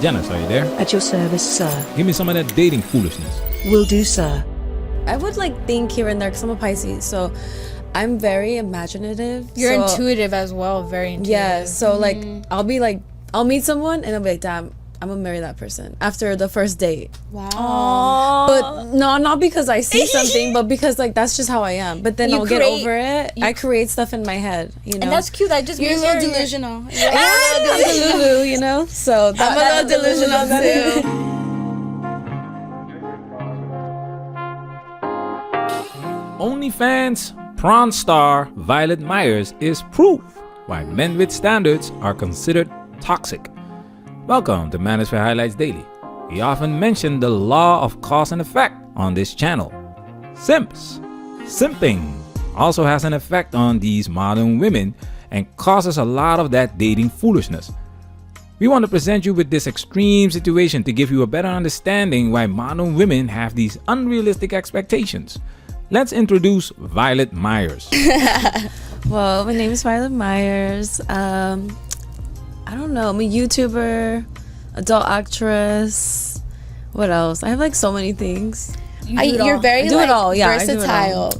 Janice, are you there? At your service, sir. Give me some of that dating foolishness. Will do, sir. I would think here and there because I'm a Pisces, so I'm very imaginative. You're intuitive as well, very intuitive. Yeah, so I'll meet someone and I'll be like, damn, I'm gonna marry that person after the first date. Wow. Aww. But no, not because I see something, but because that's just how I am. But then I'll get over it. I create stuff in my head, And that's cute. That just you're a means little delusional. I'm Delulu, So I'm a little delusional too. OnlyFans Pronstar Violet Myers is proof why men with standards are considered toxic. Welcome to Manosphere Highlights Daily. We often mention the law of cause and effect on this channel. Simping also has an effect on these modern women and causes a lot of that dating foolishness. We want to present you with this extreme situation to give you a better understanding why modern women have these unrealistic expectations. Let's introduce Violet Myers. Well, my name is Violet Myers. I don't know. I'm a YouTuber, adult actress. What else? I have so many things. You're very versatile. Versatile,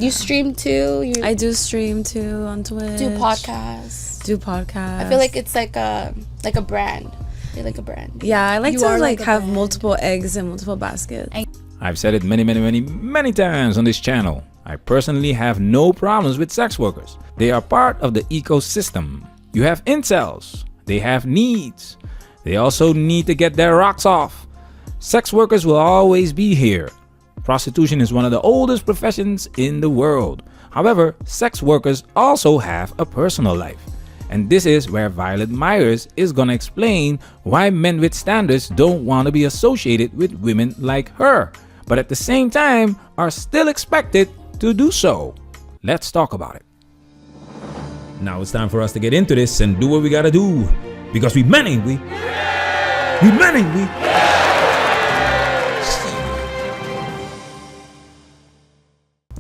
you stream too. I do stream too on Twitch. Do podcasts. I feel like it's like a brand. You're like a brand. Yeah, I like to have multiple eggs in multiple baskets. I've said it many times on this channel. I personally have no problems with sex workers. They are part of the ecosystem. You have incels. They have needs. They also need to get their rocks off. Sex workers will always be here. Prostitution is one of the oldest professions in the world. However, sex workers also have a personal life. And this is where Violet Myers is gonna explain why men with standards don't want to be associated with women like her, but at the same time are still expected to do so. Let's talk about it. Now it's time for us to get into this and do what we gotta do. Because we men, ain't we? We men, ain't we?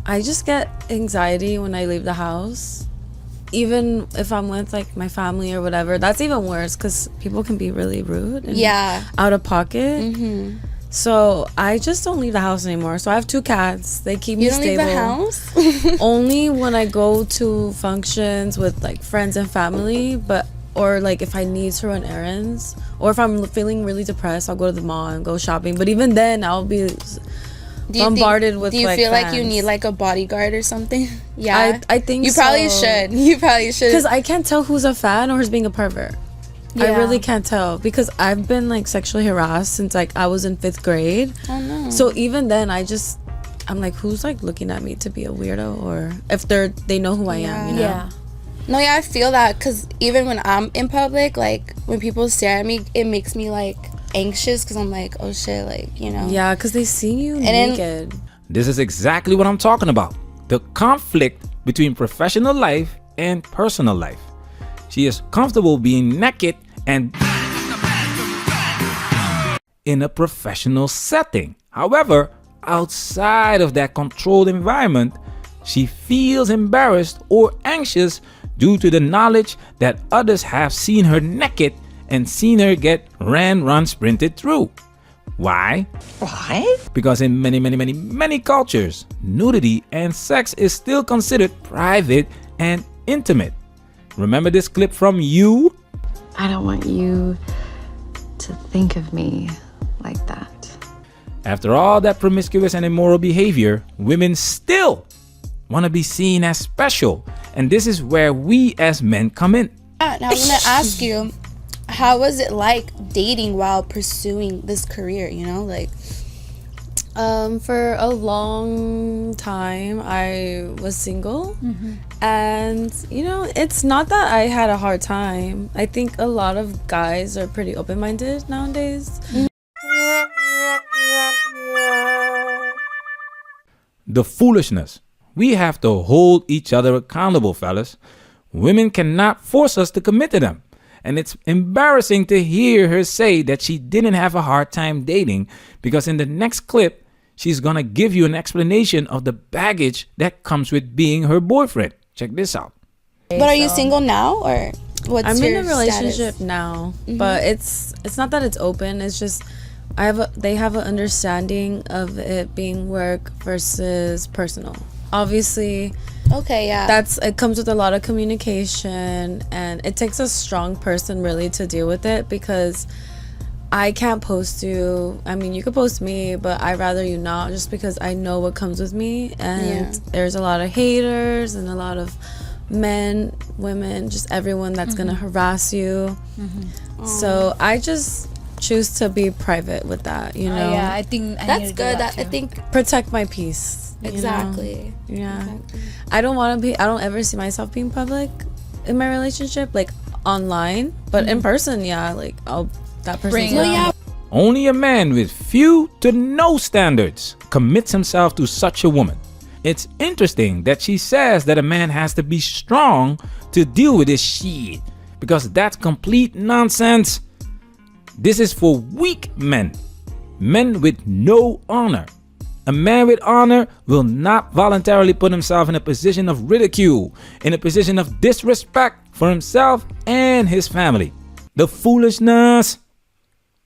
I just get anxiety when I leave the house. Even if I'm with my family or whatever, that's even worse because people can be really rude and out of pocket. Mm-hmm. So I just don't leave the house anymore. So I have 2 cats. They keep me stable. You don't leave the house? Only when I go to functions with friends and family, or if I need to run errands, or if I'm feeling really depressed, I'll go to the mall and go shopping. But even then, I'll be bombarded with. Do you feel fans. like you need a bodyguard or something? Yeah, I think you probably should. You probably should. Because I can't tell who's a fan or who's being a pervert. I really can't tell because I've been sexually harassed since I was in 5th grade. Oh no. So even then I'm who's looking at me to be a weirdo, or if they know who I am, you know? Yeah. No, I feel that because even when I'm in public, when people stare at me, it makes me anxious because I'm oh shit, Yeah, because they see you naked. This is exactly what I'm talking about. The conflict between professional life and personal life. She is comfortable being naked and in a professional setting. However, outside of that controlled environment, she feels embarrassed or anxious due to the knowledge that others have seen her naked and seen her get run sprinted through. Why? Because in many cultures, nudity and sex is still considered private and intimate. Remember this clip from You? I don't want you to think of me like that. After all that promiscuous and immoral behavior, women still want to be seen as special. And this is where we as men come in. Now I'm going to ask you, how was it dating while pursuing this career, For a long time, I was single. Mm-hmm. And, it's not that I had a hard time. I think a lot of guys are pretty open-minded nowadays. The foolishness. We have to hold each other accountable, fellas. Women cannot force us to commit to them. And it's embarrassing to hear her say that she didn't have a hard time dating, because in the next clip, she's gonna give you an explanation of the baggage that comes with being her boyfriend. Check this out. But are you single now, or? What's I'm your in a relationship status? now, but it's not that it's open. It's just they have an understanding of it being work versus personal. Obviously, Okay, yeah. it comes with a lot of communication, and it takes a strong person really to deal with it, because I can't post you. I mean, you could post me, but I'd rather you not, just because I know what comes with me. And there's a lot of haters and a lot of men, women, just everyone that's gonna harass you. So I just choose to be private with that, you know. Yeah, I think I That's need to do good. that I too. think Protect my peace. you know? exactly. Yeah. Exactly. I don't ever see myself being public in my relationship, like online, but in person, yeah, like that person's Bring it down. on. Yeah. Only a man with few to no standards commits himself to such a woman. It's interesting that she says that a man has to be strong to deal with this shit, because that's complete nonsense. This is for weak men, men with no honor. A man with honor will not voluntarily put himself in a position of ridicule, in a position of disrespect for himself and his family. The foolishness.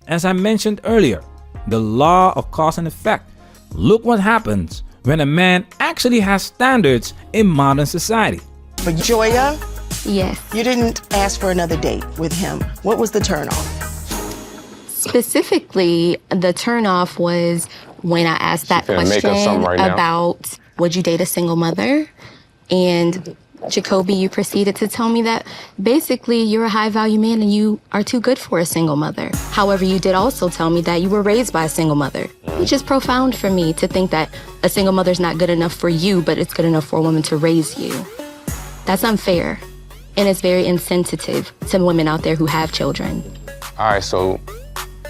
As I mentioned earlier, the law of cause and effect. Look what happens when a man actually has standards in modern society. For Joya, Yes. you didn't ask for another date with him. What was the turnoff? Specifically, the turnoff was when I asked that finna make question up something right now. about would you date a single mother? And Jacoby, you proceeded to tell me that basically you're a high value man and you are too good for a single mother. However, you did also tell me that you were raised by a single mother, which is profound for me to think that a single mother's not good enough for you, but it's good enough for a woman to raise you. That's unfair. And it's very insensitive to women out there who have children. All right, so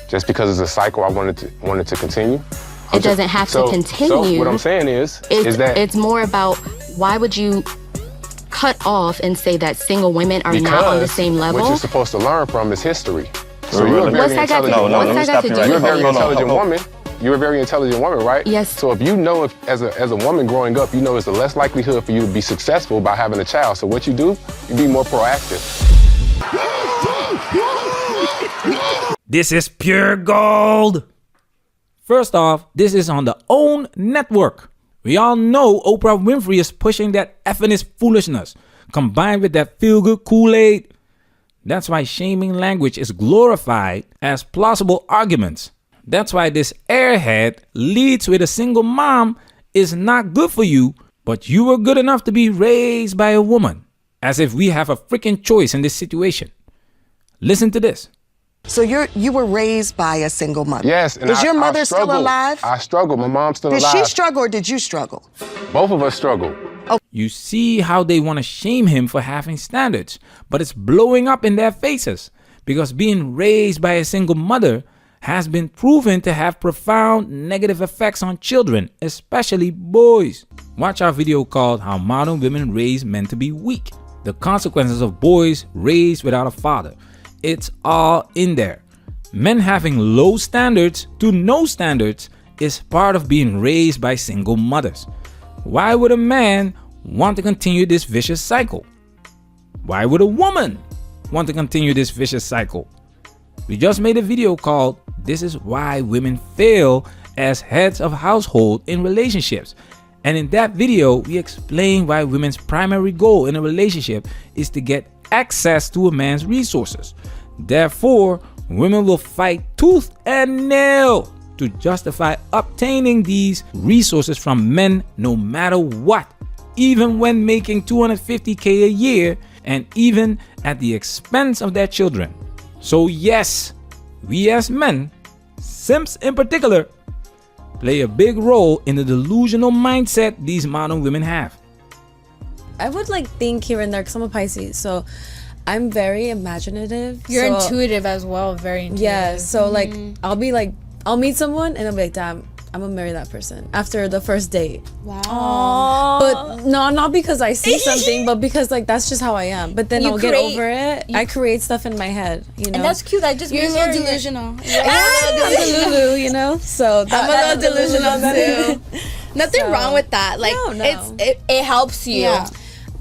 just because it's a cycle, I wanted to continue. It doesn't have to continue. So what I'm saying is that it's more about why would you cut off and say that single women are not on the same level? what you're supposed to learn from is history. So you're a very What's that got to do? intelligent woman. What's that got to do? You're a very with it? intelligent woman. You're a very intelligent woman, right? Yes. So if you know, if as a woman growing up, you know it's the less likelihood for you to be successful by having a child. So what you do, you be more proactive. This is pure gold. First off, this is on the OWN network. We all know Oprah Winfrey is pushing that effing foolishness, combined with that feel-good Kool-Aid. That's why shaming language is glorified as plausible arguments. That's why this airhead leads with a single mom is not good for you, but you were good enough to be raised by a woman. As if we have a freaking choice in this situation. Listen to this. So you were raised by a single mother. Yes. And Is your I mother still struggled. alive? I struggle. My mom's still Did alive. she struggle or did you struggle? Both of us struggle. You see how they want to shame him for having standards, but it's blowing up in their faces because being raised by a single mother has been proven to have profound negative effects on children, especially boys. Watch our video called How Modern Women Raise Men to Be Weak. The consequences of boys raised without a father. It's all in there. Men having low standards to no standards is part of being raised by single mothers. Why would a man want to continue this vicious cycle? Why would a woman want to continue this vicious cycle? We just made a video called This is Why Women Fail as Heads of Household in Relationships. And in that video, we explain why women's primary goal in a relationship is to get access to a man's resources. Therefore, women will fight tooth and nail to justify obtaining these resources from men no matter what, even when making $250K a year and even at the expense of their children. So yes, we as men, simps in particular, play a big role in the delusional mindset these modern women have. I would think here and there, because I'm a Pisces, so I'm very imaginative. You're so, intuitive as well, very intuitive. Yeah, so I'll meet someone and I'll be like, damn, I'm gonna marry that person after the first date. Wow. But no, not because I see something, but because that's just how I am. But then You I'll get create- over it. I create stuff in my head, you know. And that's cute. I just You're a means little you're- delusional. I'm Delulu, you know. So I'm a little delusional too. Nothing So- wrong with that. Like No. it helps you. Yeah.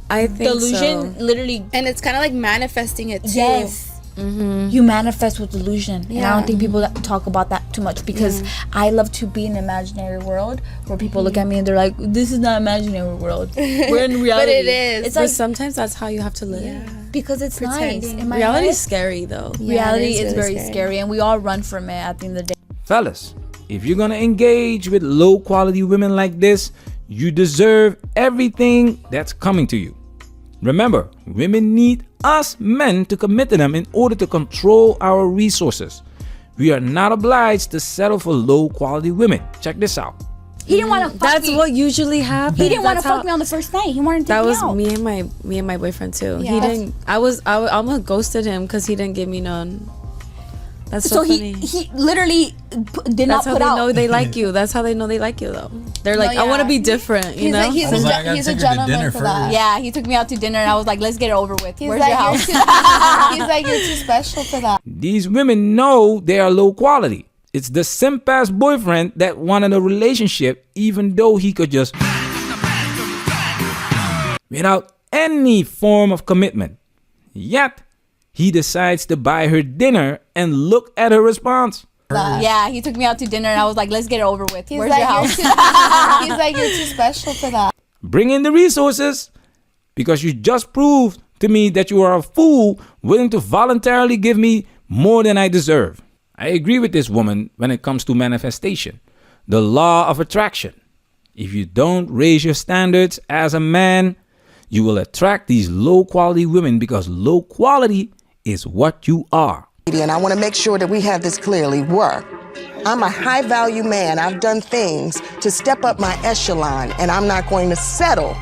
I think delusion so. literally. And it's kind of like manifesting it too. Yes. You manifest with delusion, and I don't think people talk about that too much because I love to be in an imaginary world where people look at me and they're like, "This is not imaginary world. We're in reality." But it is. It's But like sometimes that's how you have to live. because it's nice. In my Reality head, is scary though. reality it is really very scary, and we all run from it at the end of the day. Fellas, if you're gonna engage with low quality women like this, you deserve everything that's coming to you. Remember, women need us men to commit to them in order to control our resources. We are not obliged to settle for low quality women. Check this out. He didn't want to fuck That's me. what usually happens. He didn't want to That's fuck me on the first night. He wanted to That take was me out. me and my boyfriend too. Yeah. He didn't. I almost ghosted him because he didn't give me none. That's so, So funny. he literally did not That's how put they out. know they like you. That's how they know they like you though. They're like, No, I want to yeah. be different. You He's know. like, he's, Well, I a, gotta he's a take her to gentleman dinner for that. first. Yeah, he took me out to dinner, and I was like, "Let's get it over with. He's Where's like, your house?" he's like, you're too special for that. These women know they are low quality. It's the simp ass boyfriend that wanted a relationship even though he could just without any form of commitment. Yet, he decides to buy her dinner and look at her response. Yeah, he took me out to dinner, and I was like, "Let's get it over with. He's Where's like, your house?" he's like, you're too special for that. Bring in the resources because you just proved to me that you are a fool willing to voluntarily give me more than I deserve. I agree with this woman when it comes to manifestation, the law of attraction. If you don't raise your standards as a man, you will attract these low quality women because low quality is what you are. And I want to make sure that we have this clearly. I'm a high value man. I've done things to step up my echelon, and I'm not going to settle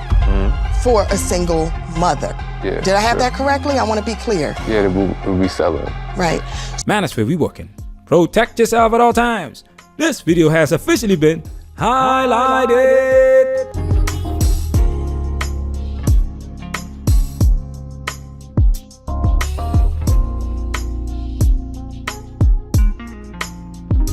for a single mother. Yeah, Did I have sure. that correctly? I want to be clear. Yeah, we'll be selling. Right. Manosphere, we working. Protect yourself at all times. This video has officially been highlighted.